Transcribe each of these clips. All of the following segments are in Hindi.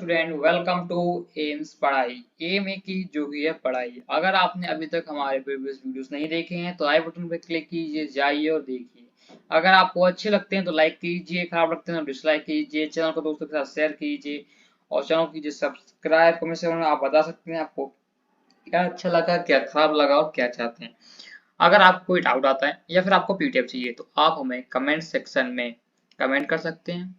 स्टूडेंट, वेलकम टू एम्स पढ़ाई। एम ए की जो भी है पढ़ाई। अगर आपने अभी तक हमारे प्रीवियस वीडियोस नहीं देखे हैं तो आई बटन पर क्लिक कीजिए, जाइए और देखिए। अगर आपको अच्छे लगते हैं तो लाइक कीजिए, खराब लगते हैं तो डिसलाइक कीजिए। चैनल को दोस्तों के साथ शेयर कीजिए और चैनल कीजिए सब्सक्राइब। कमेंट सेक्शन में आप बता सकते हैं आपको क्या अच्छा लगा, क्या खराब लगा और क्या चाहते हैं। अगर आपको कोई डाउट आता है या फिर आपको पीडीएफ चाहिए तो आप हमें कमेंट सेक्शन में कमेंट कर सकते हैं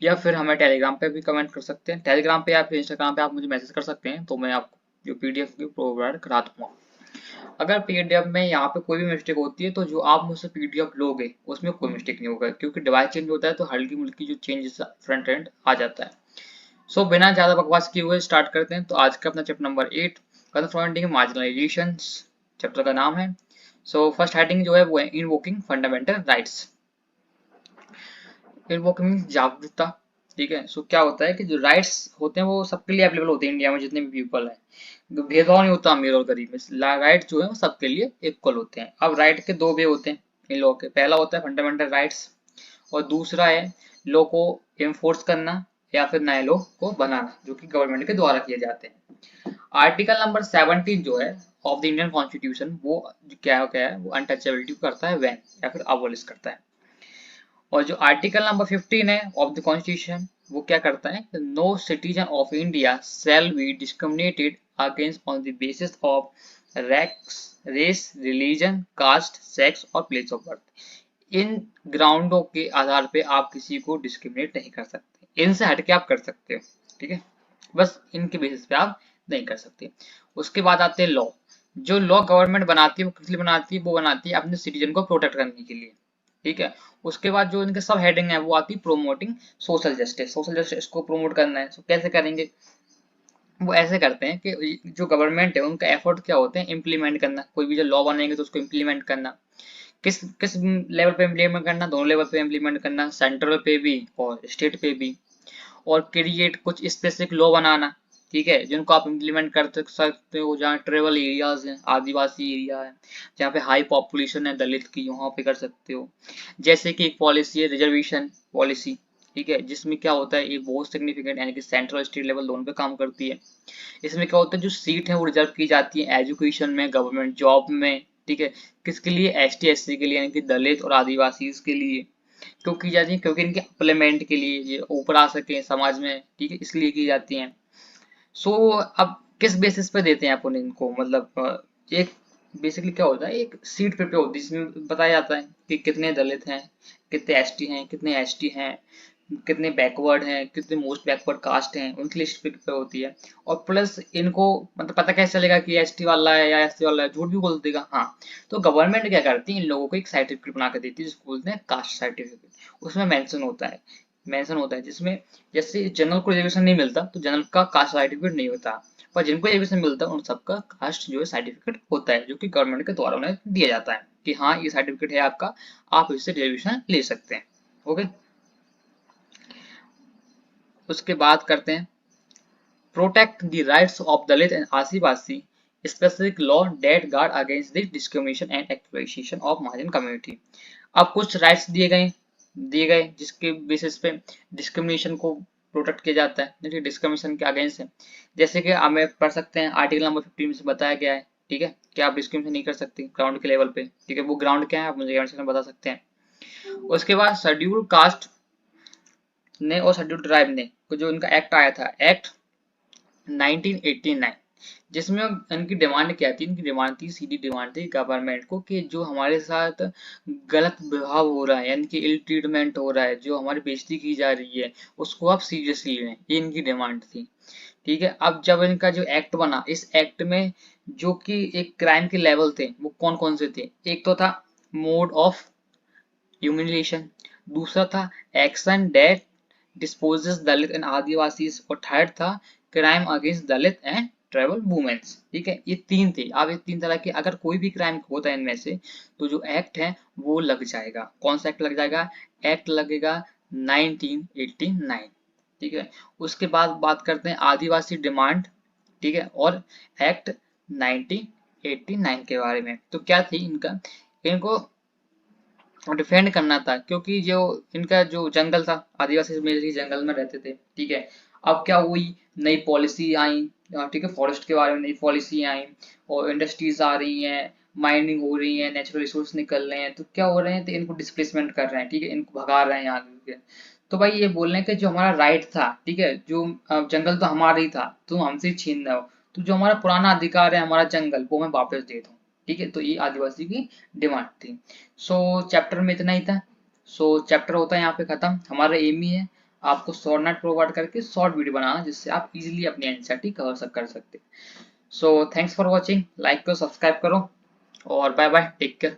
या फिर हमें टेलीग्राम पे भी कमेंट कर सकते हैं। टेलीग्राम पे या फिर इंस्टाग्राम पे आप मुझे मैसेज कर सकते हैं तो मैं आपको जो पीडीएफ की प्रोवाइड करा दूंगा। अगर पीडीएफ में यहाँ पे कोई भी मिस्टेक होती है तो जो आप मुझसे पीडीएफ लोगे उसमें कोई मिस्टेक नहीं होगा, क्योंकि डिवाइस चेंज होता है तो हल्की मुल्की जो चेंजेस फ्रंट एंड आ जाता है। सो बिना ज्यादा बकवास किए हुए स्टार्ट करते हैं। तो आज का अपना chapter number 8 confronting marginalisation chapter का नाम है। सो फर्स्ट हेडिंग जो है वो है invoking fundamental rights. Invoking means जागरूकता। ठीक है। सो क्या होता है कि जो राइट्स होते हैं वो सबके लिए अवेलेबल होते हैं। इंडिया में जितने भी पीपल हैं भेदभाव नहीं होता अमीर और गरीब में। राइट जो है वो सबके लिए इक्वल होते हैं। अब राइट के दो वे होते हैं इन लोगों के। पहला होता है फंडामेंटल राइट्स और दूसरा है लॉ को इन्फोर्स करना या फिर नए लॉ को बनाना, जो कि गवर्नमेंट के द्वारा किए जाते हैं। आर्टिकल नंबर 17 जो है ऑफ द इंडियन कॉन्स्टिट्यूशन वो क्या है वो अनटचेबिलिटी करता है वैन या फिर अबोलिश करता है। और जो आर्टिकल नंबर 15 है ऑफ द कॉन्स्टिट्यूशन वो क्या करता है, no citizen of India shall be discriminated against on the basis of race, religion, caste, sex और प्लेस ऑफ बर्थ। इन ग्राउंडों के आधार पे आप किसी को डिस्क्रिमिनेट नहीं कर सकते। इनसे हटके आप कर सकते हो। ठीक है, बस इनके बेसिस पे आप नहीं कर सकते। उसके बाद आते हैं लॉ। जो लॉ गवर्नमेंट बनाती है वो किस लिए बनाती है, वो बनाती है अपने सिटीजन को प्रोटेक्ट करने के लिए। ठीक है। उसके बाद जो इनके सब हेडिंग है वो आती है promoting social justice. Social justice को प्रोमोट करना है। तो कैसे करेंगे, वो ऐसे करते हैं कि जो गवर्नमेंट है उनका एफर्ट क्या होते हैं, इम्प्लीमेंट करना। कोई भी जो लॉ बनेंगे तो उसको इम्प्लीमेंट करना। किस किस लेवल पे इम्प्लीमेंट करना, दोनों लेवल पे इम्प्लीमेंट करना, सेंट्रल पे भी और स्टेट पे भी। और क्रिएट कुछ स्पेसिफिक लॉ बनाना। ठीक है, जिनको आप इम्प्लीमेंट कर सकते हो। जहाँ ट्रेवल एरियाज हैं, आदिवासी एरिया है, जहाँ पे हाई पॉपुलेशन है दलित की, वहाँ पे कर सकते हो। जैसे कि एक पॉलिसी है रिजर्वेशन पॉलिसी। ठीक है, जिसमें क्या होता है एक बहुत सिग्निफिकेंट यानी कि सेंट्रल स्टेट लेवल दोनों पे काम करती है। इसमें क्या होता है जो सीट है वो रिजर्व की जाती है एजुकेशन में, गवर्नमेंट जॉब में। ठीक है, किसके लिए, एस टी एस सी के लिए यानी कि दलित और आदिवासी के लिए। क्यों की जाती है, क्योंकि इनके अप्लीमेंट के लिए, ये ऊपर आ सके समाज में। ठीक है, इसलिए की जाती हैं। सो अब किस बेसिस पे देते हैं अपन इनको, मतलब एक बेसिकली क्या होता है एक सीट प्रिपेयर होती है जिसमें बताया जाता है कि कितने दलित हैं, कितने एसटी हैं, कितने एसटी हैं, कितने बैकवर्ड हैं, कितने मोस्ट बैकवर्ड कास्ट हैं, उनकी लिस्ट प्रिपेयर होती है। और प्लस इनको मतलब पता कैसे चलेगा कि एसटी वाला है या एससी वाला है, झूठ भी बोल देगा। हाँ, तो गवर्नमेंट क्या करती है इन लोगों को एक सर्टिफिकेट बना के देती है जिसको बोलते हैं कास्ट सर्टिफिकेट। उसमें मेंशन होता है जिसमें जैसे जनरल को रिजर्वेशन नहीं मिलता तो जनरल का कास्ट सर्टिफिकेट नहीं होता, पर जिनको रिजर्वेशन मिलता है उन सबका कास्ट जो है सर्टिफिकेट होता है, जो कि गवर्नमेंट के द्वारा उन्हें दिया जाता है कि हाँ ये सर्टिफिकेट है आपका, आप इससे रिजर्वेशन ले सकते हैं। ओके। उसके बाद करते हैं protect the rights of Dalit and Adivasi, specific law that guard against the discrimination and exploitation of margin community. अब कुछ राइट्स दिए गए जिसके बेसिस पे डिस्क्रिमिनेशन को प्रोटेक्ट किया जाता है, देखिए डिस्क्रिमिनेशन के अगेंस्ट है। जैसे कि हमें पढ़ सकते हैं आर्टिकल नंबर 15 में बताया गया है। ठीक है, कि आप डिस्क्रिमिनेशन नहीं कर सकते ग्राउंड के लेवल पे। ठीक है, वो ग्राउंड क्या है आप मुझे कमेंट सेक्शन में बता सकते हैं। उसके बाद शेड्यूल कास्ट ने और शेड्यूल ट्राइब ने जो उनका एक्ट आया था, एक्ट 1989, जिसमें इनकी डिमांड क्या थी, इनकी डिमांड थी, सीधी डिमांड थी गवर्नमेंट को कि जो हमारे साथ गलत व्यवहार हो रहा है यानी कि इल ट्रीटमेंट हो रहा है, जो हमारी बेइज्जती की जा रही है, उसको आप सीरियसली लें। ये इनकी डिमांड थी। ठीक है, अब जब इनका जो एक्ट बना, इस एक्ट में जो कि एक क्राइम के लेवल थे वो कौन कौन से थे, एक तो था मोड ऑफ ह्यूमिलिएशन, दूसरा था action that disposes Dalit and Adivasi, और थर्ड था crime against Dalit and tribal womens. ठीक है, ये तीन थे। अब ये तीन तरह के अगर कोई भी क्राइम होता है इनमें से तो जो एक्ट है वो लग जाएगा। कौन सा एक्ट लग जाएगा, एक्ट लगेगा 1989। ठीक है, उसके बाद बात करते हैं आदिवासी डिमांड। ठीक है, और एक्ट 1989 के बारे में। तो क्या थी इनका, इनको डिफेंड करना था, क्योंकि जो इनका जो जंगल था, आदिवासी मिलकर जंगल में रहते थे। ठीक है, अब क्या हुई, नई पॉलिसी आई, ठीक है, फॉरेस्ट के बारे में नई पॉलिसी आई और इंडस्ट्रीज आ रही हैं, माइनिंग हो रही है, नेचुरल रिसोर्स निकल रहे हैं, तो क्या हो रहे हैं, तो इनको डिस्प्लेसमेंट कर रहे हैं, ठीक है, इनको भगा रहे हैं यहाँ के। तो भाई ये बोल रहे हैं कि जो हमारा राइट था, ठीक है, जो जंगल तो हमारा ही था, तुम हमसे छीन रहे हो, तो जो हमारा पुराना अधिकार है, हमारा जंगल, वो हमें वापस दे दो, ठीक है। तो ये आदिवासी की डिमांड थी। सो चैप्टर में इतना ही था। सो चैप्टर होता है यहाँ पे खत्म। हमारा एम ही है आपको शॉर्ट नोट प्रोवाइड करके शॉर्ट वीडियो बनाना, जिससे आप इजीली अपनी एनसीईआरटी कवर कर सकते हैं। So thanks for watching, like करो, सब्सक्राइब करो और बाय बाय, टेक केयर।